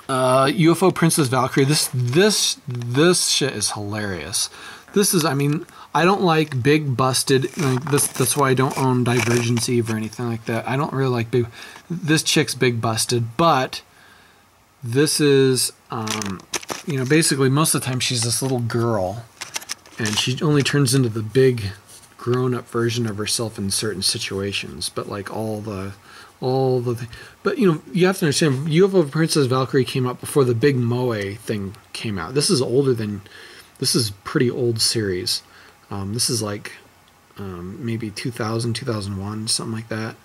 UFO Princess Valkyrie. This shit is hilarious. This is, I mean, I don't like big busted. Like that's why I don't own Divergence Eve or anything like that. I don't really like big. This chick's big busted, but this is, you know, basically most of the time she's this little girl, and she only turns into the big, grown-up version of herself in certain situations. But like but you know, you have to understand, UFO Princess Valkyrie came out before the big Moe thing came out. This is older than, this is pretty old series. This is like maybe 2000, 2001, something like that.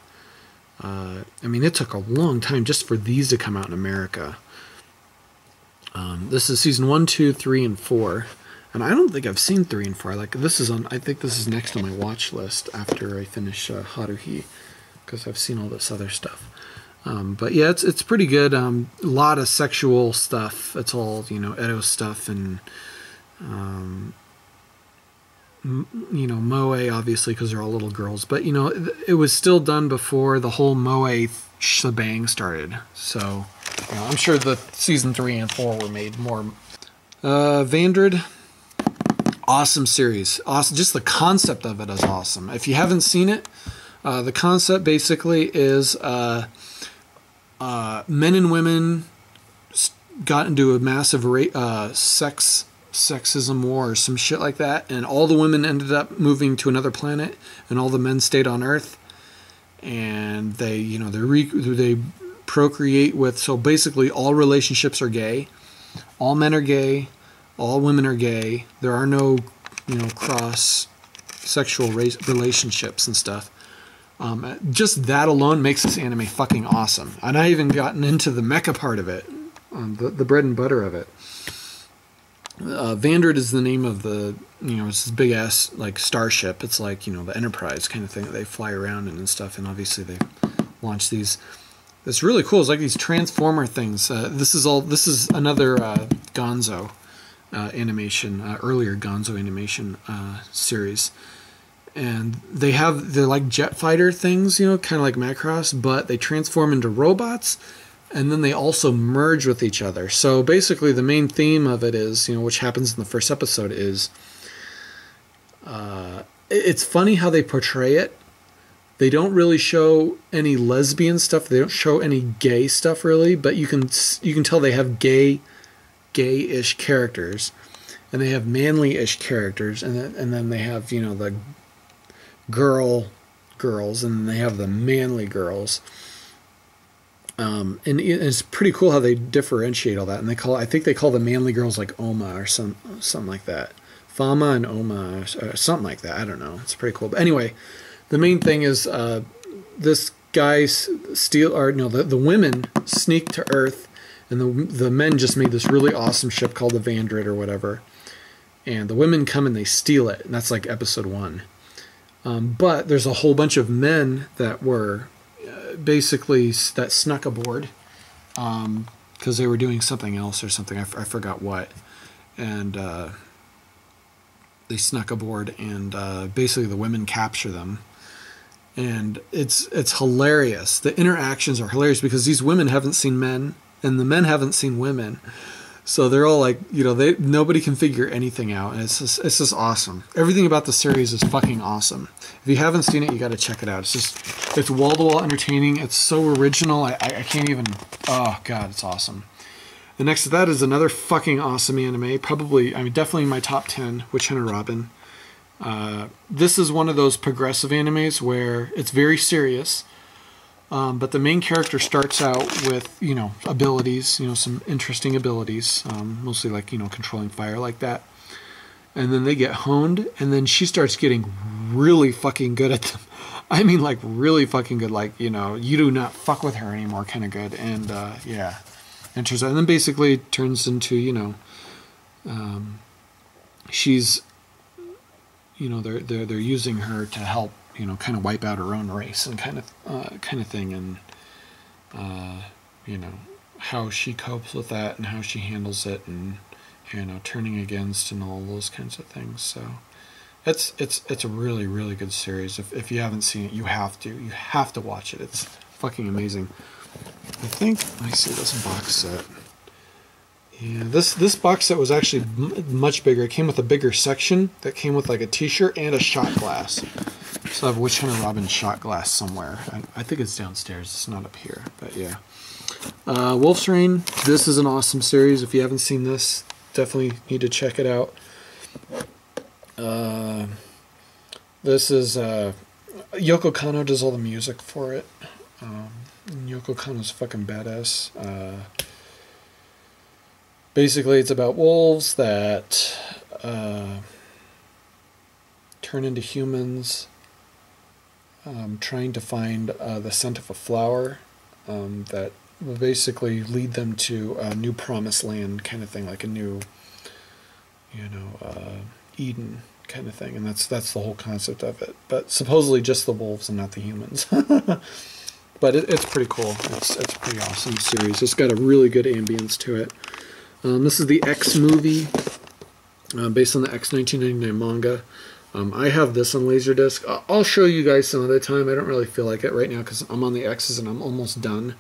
I mean, it took a long time just for these to come out in America. This is season 1, 2, 3, and 4. And I don't think I've seen 3 and 4. Like, this is on, I think this is next on my watch list after I finish Haruhi, because I've seen all this other stuff. But yeah, it's pretty good. A lot of sexual stuff. It's all, you know, Edo stuff, and you know, Moe, obviously, because they're all little girls. But, you know, it was still done before the whole Moe shebang started. So, you know, I'm sure the season 3 and 4 were made more. Vandred, awesome series. Awesome. Just the concept of it is awesome. If you haven't seen it, the concept basically is men and women got into a massive sexism war or some shit like that, and all the women ended up moving to another planet, and all the men stayed on Earth, and they, you know, they procreate with. So basically, all relationships are gay, all men are gay, all women are gay. There are no, you know, cross sexual relationships and stuff. Just that alone makes this anime fucking awesome. And I even gotten into the mecha part of it, the bread and butter of it. Vandred is the name of the, you know, it's this big ass like starship. It's like, you know, the Enterprise kind of thing that they fly around in and stuff. And obviously they launch these. It's really cool. It's like these transformer things. This is another Gonzo animation, earlier Gonzo animation series. And they're like jet fighter things, you know, kind of like Macross, but they transform into robots, and then they also merge with each other. So basically the main theme of it is, you know, which happens in the first episode, is it's funny how they portray it. They don't really show any lesbian stuff. They don't show any gay stuff really, but you can tell they have gay-ish characters, and they have manly-ish characters, and then they have, you know, the girls, and they have the manly girls. And it's pretty cool how they differentiate all that. And I think they call the manly girls like Oma or something like that. Fama and Oma or something like that. I don't know. It's pretty cool. But anyway, the main thing is this guy the women sneak to Earth, and the men just made this really awesome ship called the Vandred or whatever. And the women come and they steal it. And that's like episode 1. But there's a whole bunch of men that were basically that snuck aboard because they were doing something else or something. I forgot what. And they snuck aboard, and basically the women capture them. And it's hilarious. The interactions are hilarious because these women haven't seen men, and the men haven't seen women. So they're all like, you know, nobody can figure anything out, and it's just awesome. Everything about the series is fucking awesome. If you haven't seen it, you got to check it out. It's wall-to-wall entertaining. It's so original. I can't even. Oh god, it's awesome. The next to that is another fucking awesome anime. Probably, I mean, definitely in my top 10. Witch Hunter Robin. This is one of those progressive animes where it's very serious. But the main character starts out with, you know, abilities, you know, some interesting abilities, mostly like, you know, controlling fire like that. And then they get honed, and then she starts getting really fucking good at them. I mean, like, really fucking good, like, you know, you do not fuck with her anymore kind of good. And, yeah. And then basically it turns into, you know, she's, you know, they're using her to help, you know, kind of wipe out her own race and kind of thing, and you know, how she copes with that and how she handles it, and, you know, turning against and all those kinds of things. So it's a really, really good series. If you haven't seen it, you have to watch it. It's fucking amazing. I think I see this box set. Yeah, this box set was actually much bigger. It came with a bigger section that came with like a t-shirt and a shot glass. So I have Witch Hunter Robin shot glass somewhere. I think it's downstairs. It's not up here, but yeah. Wolf's Rain. This is an awesome series. If you haven't seen this, definitely need to check it out. This is Yoko Kanno does all the music for it. Yoko Kanno's fucking badass. Basically, it's about wolves that turn into humans, trying to find the scent of a flower that will basically lead them to a new promised land kind of thing, like a new, Eden kind of thing. And that's the whole concept of it. But supposedly just the wolves and not the humans. But it's pretty cool. It's a pretty awesome series. It's got a really good ambience to it. This is the X movie, based on the X 1999 manga. I have this on Laserdisc. I'll show you guys some other time. I don't really feel like it right now because I'm on the X's and I'm almost done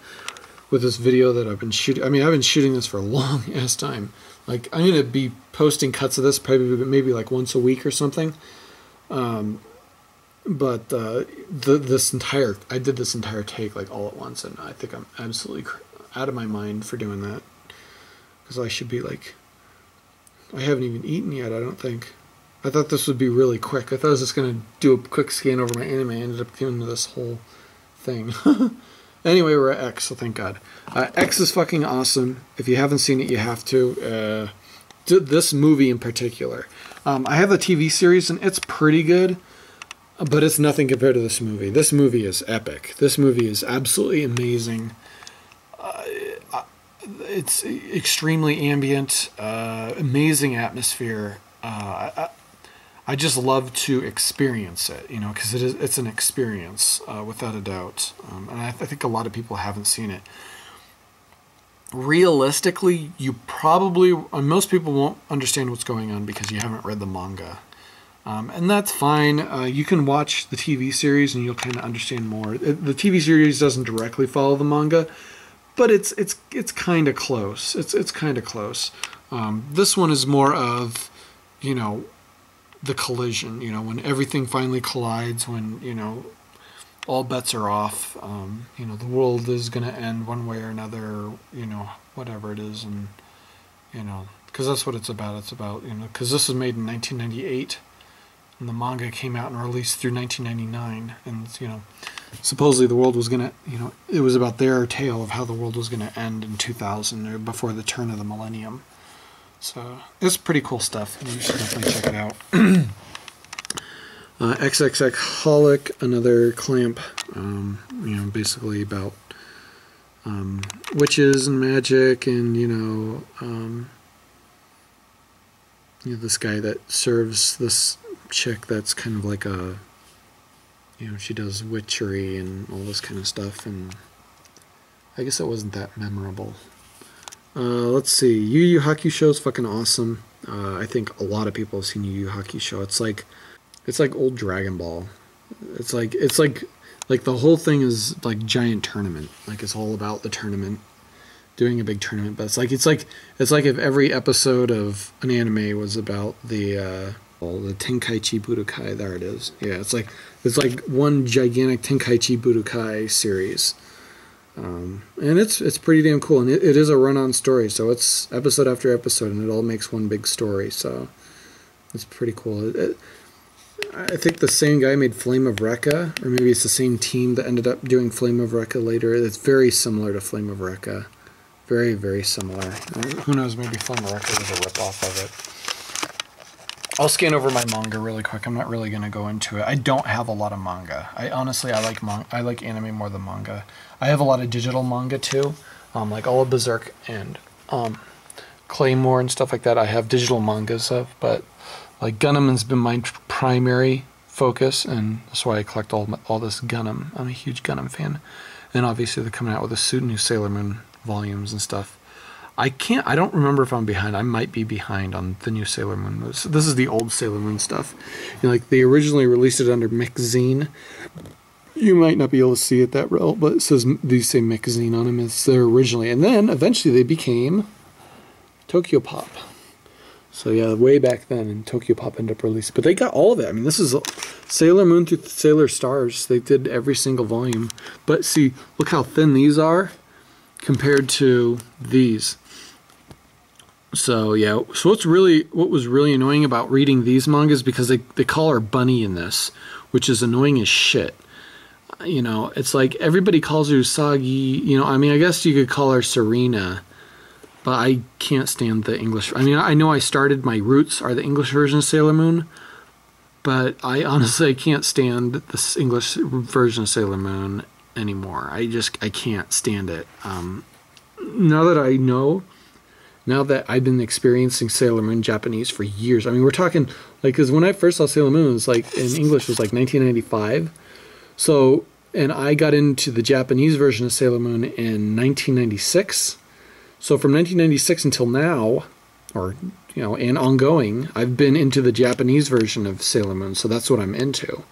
with this video that I've been shooting. I mean, I've been shooting this for a long ass time. Like, I'm going to be posting cuts of this probably maybe like once a week or something. But I did this entire take like all at once, and I think I'm absolutely out of my mind for doing that. Because I should be like, I haven't even eaten yet, I don't think. I thought this would be really quick. I thought I was just going to do a quick scan over my anime. I ended up doing this whole thing. Anyway, we're at X, so thank God. X is fucking awesome. If you haven't seen it, you have to. This movie in particular. I have the TV series, and it's pretty good. But it's nothing compared to this movie. This movie is epic. This movie is absolutely amazing. It's extremely ambient, amazing atmosphere. I just love to experience it, because it's an experience, without a doubt. And I think a lot of people haven't seen it. Realistically, most people won't understand what's going on because you haven't read the manga. And that's fine. You can watch the TV series and you'll kind of understand more. The TV series doesn't directly follow the manga, but it's kind of close. It's kind of close. This one is more of, the collision. When everything finally collides, when all bets are off. The world is going to end one way or another. Whatever it is, and because that's what it's about. It's about because this was made in 1998. And the manga came out and released through 1999, and supposedly the world was gonna, it was about their tale of how the world was gonna end in 2000 or before the turn of the millennium. So it's pretty cool stuff. You should definitely check it out. XXX Holic, another clamp. Basically about witches and magic, and this guy that serves this chick that's kind of like a, she does witchery and all this kind of stuff, and I guess it wasn't that memorable. Let's see, Yu Hakusho is fucking awesome. I think a lot of people have seen Yu Hakusho. It's like old Dragon Ball. It's like the whole thing is like giant tournament. Like it's all about the tournament, doing a big tournament. But it's like if every episode of an anime was about the Tenkaichi Budokai. There it is. Yeah, it's like one gigantic Tenkaichi Budokai series, and it's pretty damn cool. And it is a run-on story, so it's episode after episode, and it all makes one big story. So it's pretty cool. I think the same guy made Flame of Recca, or maybe it's the same team that ended up doing Flame of Recca later. It's very similar to Flame of Recca. Very, very similar. Who knows, maybe Flame of Recca was a rip-off of it. I'll scan over my manga really quick. I'm not really going to go into it. I don't have a lot of manga. I like anime more than manga. I have a lot of digital manga too, like all of Berserk and Claymore and stuff like that. I have digital mangas of, but like Gundam has been my primary focus, and that's why I collect all this Gundam. I'm a huge Gundam fan, and obviously they're coming out with a new Sailor Moon volumes and stuff. I don't remember if I'm behind. I might be behind on the new Sailor Moon. This is the old Sailor Moon stuff. They originally released it under Mixzine. You might not be able to see it that well, but it says, these say Mixzine on them. It's there originally. And then eventually they became Tokyo Pop. So yeah, way back then, and Tokyo Pop ended up releasing. But they got all of it. I mean, this is Sailor Moon through Sailor Stars. They did every single volume. But see, look how thin these are compared to these. So yeah, so what was really annoying about reading these mangas, because they call her Bunny in this, which is annoying as shit. You know, it's like everybody calls her Usagi. You know, I mean, I guess you could call her Serena, but I can't stand the English. I mean, I know I started, my roots are the English version of Sailor Moon, but I honestly can't stand this English version of Sailor Moon anymore. I can't stand it. Now that I've been experiencing Sailor Moon Japanese for years. I mean, we're talking, like, because when I first saw Sailor Moon, it was like, in English, it was like 1995. So, and I got into the Japanese version of Sailor Moon in 1996. So from 1996 until now, or, you know, and ongoing, I've been into the Japanese version of Sailor Moon. So that's what I'm into.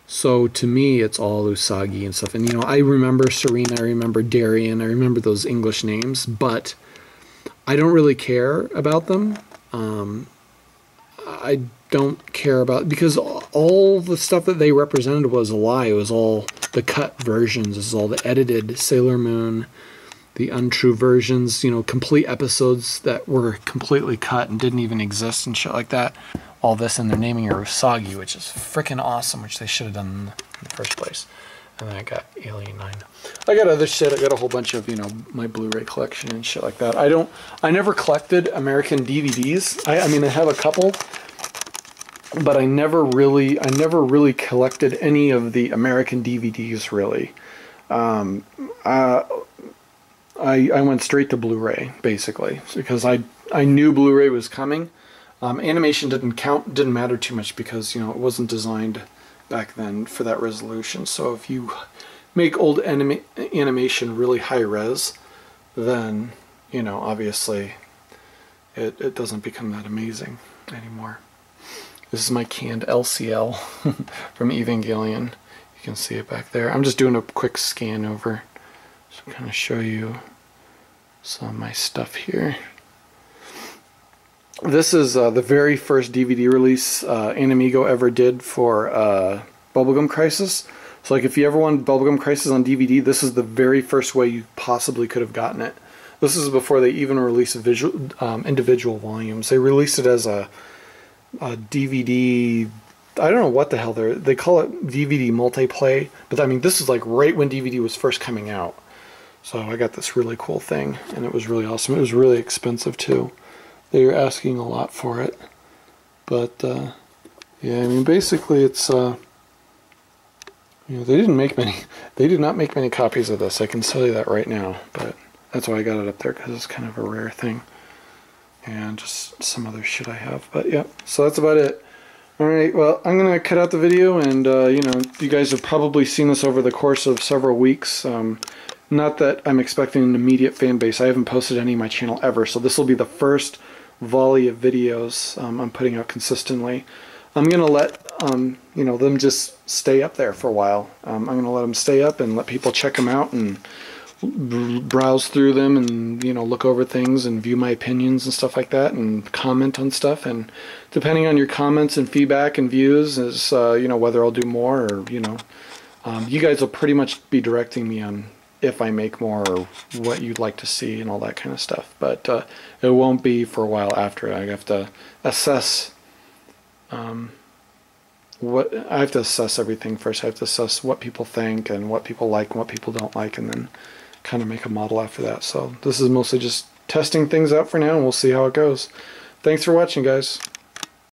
So to me, it's all Usagi and stuff. And, you know, I remember Serena, I remember Darien, I remember those English names, but I don't really care about them. I don't care about, because all the stuff that they represented was a lie. It was all the cut versions. It was all the edited Sailor Moon, the untrue versions, you know, complete episodes that were completely cut and didn't even exist and shit like that. All this, and they're naming her Usagi, which is freaking awesome, which they should have done in the first place. And then I got Alien 9. I got other shit. I got a whole bunch of, you know, my Blu-ray collection and shit like that. I never collected American DVDs. I mean, I have a couple, but I never really collected any of the American DVDs, really. I went straight to Blu-ray, basically, because I knew Blu-ray was coming. Animation didn't matter too much, because, you know, it wasn't designed back then for that resolution. So if you make old animation really high res, then, you know, obviously it doesn't become that amazing anymore. This is my canned LCL from Evangelion. You can see it back there. I'm just doing a quick scan over to kind of show you some of my stuff here. This is the very first DVD release Animigo ever did for Bubblegum Crisis. So, like, if you ever wanted Bubblegum Crisis on DVD, this is the very first way you possibly could have gotten it. This is before they even released individual volumes. They released it as a DVD. I don't know what the hell they call it, DVD multiplay. But I mean, this is like right when DVD was first coming out. So I got this really cool thing, and it was really awesome. It was really expensive too. They were asking a lot for it, but yeah, I mean, basically, it's you know, they did not make many copies of this. I can tell you that right now. But that's why I got it up there, because it's kind of a rare thing, and just some other shit I have. But yeah, so that's about it. All right, well, I'm gonna cut out the video, and you know, you guys have probably seen this over the course of several weeks. Not that I'm expecting an immediate fan base. I haven't posted any of my channel ever, so this will be the first volley of videos I'm putting out consistently. I'm gonna let you know, them just stay up there for a while. I'm gonna let them stay up and let people check them out and browse through them, and, you know, look over things and view my opinions and stuff like that, and comment on stuff. And depending on your comments and feedback and views, is you know, whether I'll do more, or, you know, you guys will pretty much be directing me on if I make more, or what you'd like to see, and all that kind of stuff. But it won't be for a while after. I have to assess I have to assess everything first. I have to assess what people think, and what people like, and what people don't like, and then kind of make a model after that. So this is mostly just testing things out for now, and we'll see how it goes. Thanks for watching, guys.